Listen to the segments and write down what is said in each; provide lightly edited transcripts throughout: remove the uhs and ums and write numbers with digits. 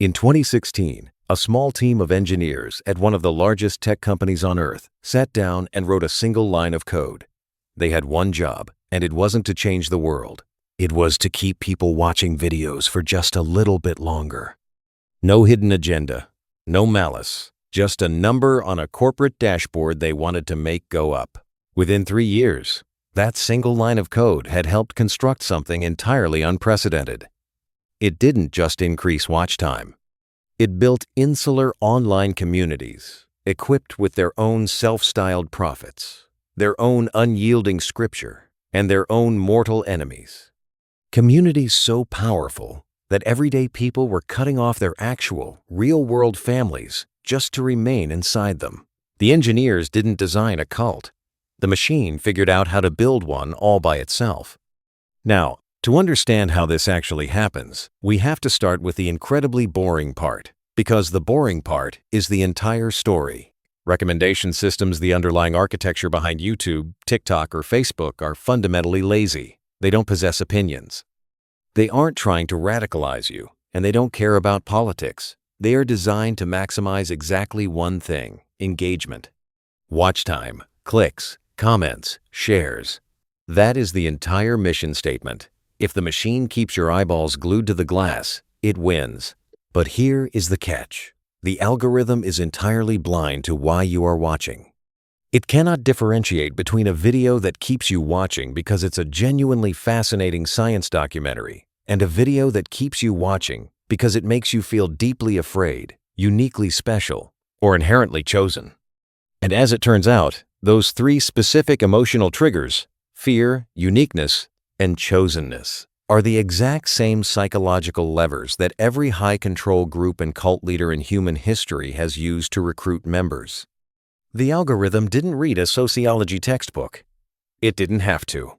In 2016, a small team of engineers at one of the largest tech companies on Earth sat down and wrote a single line of code. They had one job, and it wasn't to change the world. It was to keep people watching videos for just a little bit longer. No hidden agenda, no malice, just a number on a corporate dashboard they wanted to make go up. Within 3 years, that single line of code had helped construct something entirely unprecedented. It didn't just increase watch time. It built insular online communities, equipped with their own self-styled prophets, their own unyielding scripture, and their own mortal enemies. Communities so powerful that everyday people were cutting off their actual, real-world families just to remain inside them. The engineers didn't design a cult. The machine figured out how to build one all by itself. Now, to understand how this actually happens, we have to start with the incredibly boring part, because the boring part is the entire story. Recommendation systems, the underlying architecture behind YouTube, TikTok, or Facebook, are fundamentally lazy. They don't possess opinions. They aren't trying to radicalize you, and they don't care about politics. They are designed to maximize exactly one thing: engagement. Watch time, clicks, comments, shares. That is the entire mission statement. If the machine keeps your eyeballs glued to the glass, it wins. But here is the catch. The algorithm is entirely blind to why you are watching. It cannot differentiate between a video that keeps you watching because it's a genuinely fascinating science documentary and a video that keeps you watching because it makes you feel deeply afraid, uniquely special, or inherently chosen. And as it turns out, those 3 specific emotional triggers, fear, uniqueness, and chosenness, are the exact same psychological levers that every high-control group and cult leader in human history has used to recruit members. The algorithm didn't read a sociology textbook. It didn't have to.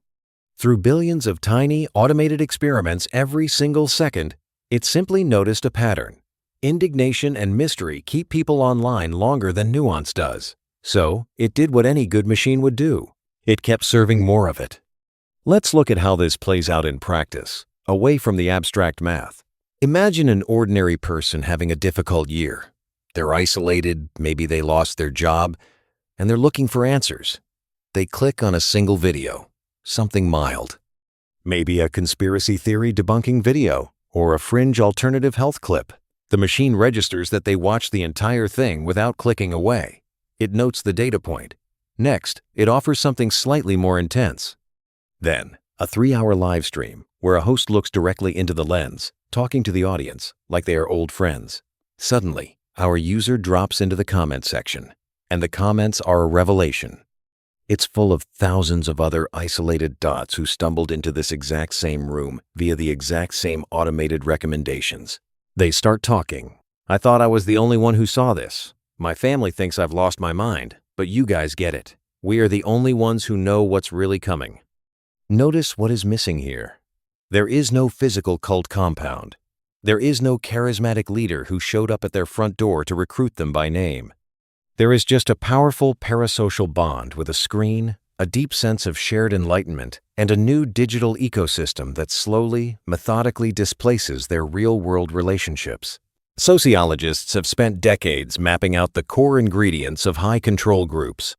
Through billions of tiny, automated experiments every single second, it simply noticed a pattern. Indignation and mystery keep people online longer than nuance does. So, it did what any good machine would do. It kept serving more of it. Let's look at how this plays out in practice, away from the abstract math. Imagine an ordinary person having a difficult year. They're isolated, maybe they lost their job, and they're looking for answers. They click on a single video, something mild. Maybe a conspiracy theory debunking video, or a fringe alternative health clip. The machine registers that they watched the entire thing without clicking away. It notes the data point. Next, it offers something slightly more intense. Then, a 3-hour live stream where a host looks directly into the lens, talking to the audience like they are old friends. Suddenly, our user drops into the comment section, and the comments are a revelation. It's full of thousands of other isolated dots who stumbled into this exact same room via the exact same automated recommendations. They start talking. "I thought I was the only one who saw this. My family thinks I've lost my mind, but you guys get it. We are the only ones who know what's really coming." Notice what is missing here. There is no physical cult compound. There is no charismatic leader who showed up at their front door to recruit them by name. There is just a powerful parasocial bond with a screen, a deep sense of shared enlightenment, and a new digital ecosystem that slowly, methodically displaces their real-world relationships. Sociologists have spent decades mapping out the core ingredients of high-control groups.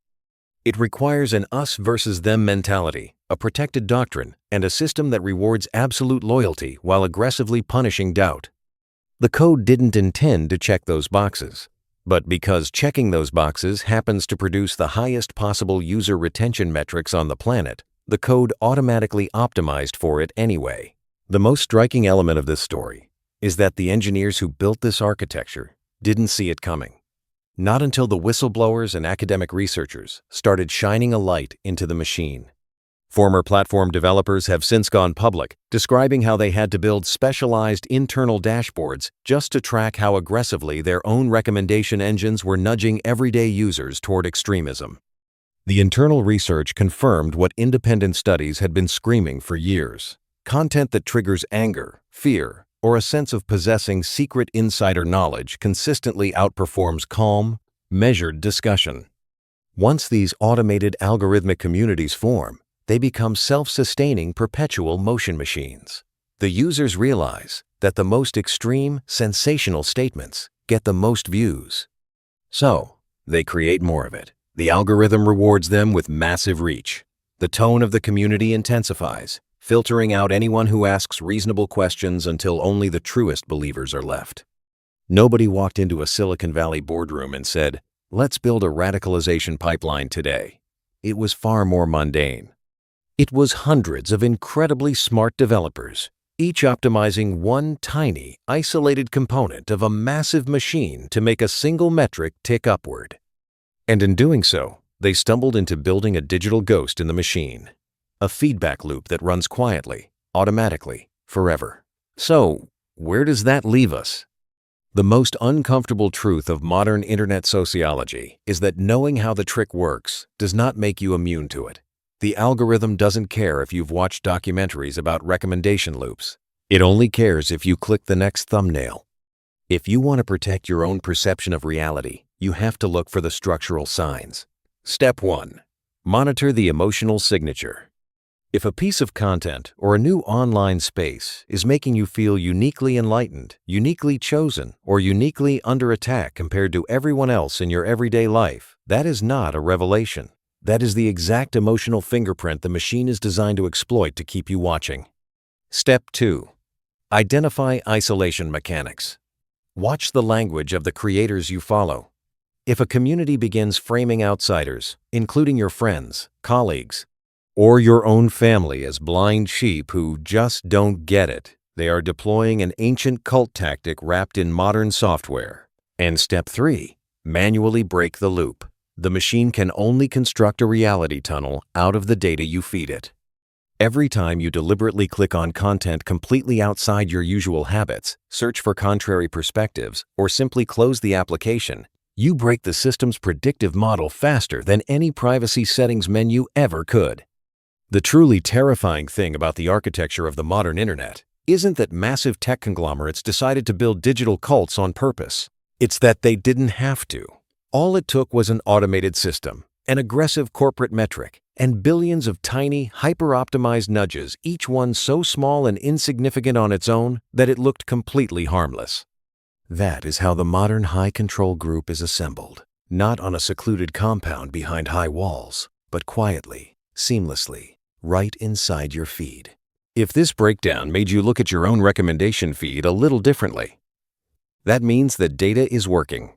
It requires an us versus them mentality, a protected doctrine, and a system that rewards absolute loyalty while aggressively punishing doubt. The code didn't intend to check those boxes, but because checking those boxes happens to produce the highest possible user retention metrics on the planet, the code automatically optimized for it anyway. The most striking element of this story is that the engineers who built this architecture didn't see it coming. Not until the whistleblowers and academic researchers started shining a light into the machine. Former platform developers have since gone public, describing how they had to build specialized internal dashboards just to track how aggressively their own recommendation engines were nudging everyday users toward extremism. The internal research confirmed what independent studies had been screaming for years. Content that triggers anger, fear, or a sense of possessing secret insider knowledge consistently outperforms calm, measured discussion. Once these automated algorithmic communities form, they become self-sustaining perpetual motion machines. The users realize that the most extreme, sensational statements get the most views. So, they create more of it. The algorithm rewards them with massive reach. The tone of the community intensifies, filtering out anyone who asks reasonable questions until only the truest believers are left. Nobody walked into a Silicon Valley boardroom and said, "Let's build a radicalization pipeline today." It was far more mundane. It was hundreds of incredibly smart developers, each optimizing one tiny, isolated component of a massive machine to make a single metric tick upward. And in doing so, they stumbled into building a digital ghost in the machine, a feedback loop that runs quietly, automatically, forever. So, where does that leave us? The most uncomfortable truth of modern internet sociology is that knowing how the trick works does not make you immune to it. The algorithm doesn't care if you've watched documentaries about recommendation loops. It only cares if you click the next thumbnail. If you want to protect your own perception of reality, you have to look for the structural signs. Step 1. Monitor the emotional signature. If a piece of content or a new online space is making you feel uniquely enlightened, uniquely chosen, or uniquely under attack compared to everyone else in your everyday life, that is not a revelation. That is the exact emotional fingerprint the machine is designed to exploit to keep you watching. Step 2. Identify isolation mechanics. Watch the language of the creators you follow. If a community begins framing outsiders, including your friends, colleagues, or your own family as blind sheep who just don't get it, they are deploying an ancient cult tactic wrapped in modern software. And step 3. Manually break the loop. The machine can only construct a reality tunnel out of the data you feed it. Every time you deliberately click on content completely outside your usual habits, search for contrary perspectives, or simply close the application, you break the system's predictive model faster than any privacy settings menu ever could. The truly terrifying thing about the architecture of the modern internet isn't that massive tech conglomerates decided to build digital cults on purpose. It's that they didn't have to. All it took was an automated system, an aggressive corporate metric, and billions of tiny, hyper-optimized nudges, each one so small and insignificant on its own that it looked completely harmless. That is how the modern high-control group is assembled, not on a secluded compound behind high walls, but quietly, seamlessly, right inside your feed. If this breakdown made you look at your own recommendation feed a little differently, that means that data is working.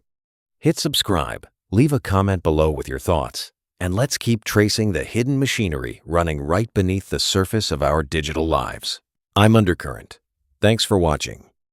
Hit subscribe, leave a comment below with your thoughts, and let's keep tracing the hidden machinery running right beneath the surface of our digital lives. I'm Undercurrent. Thanks for watching.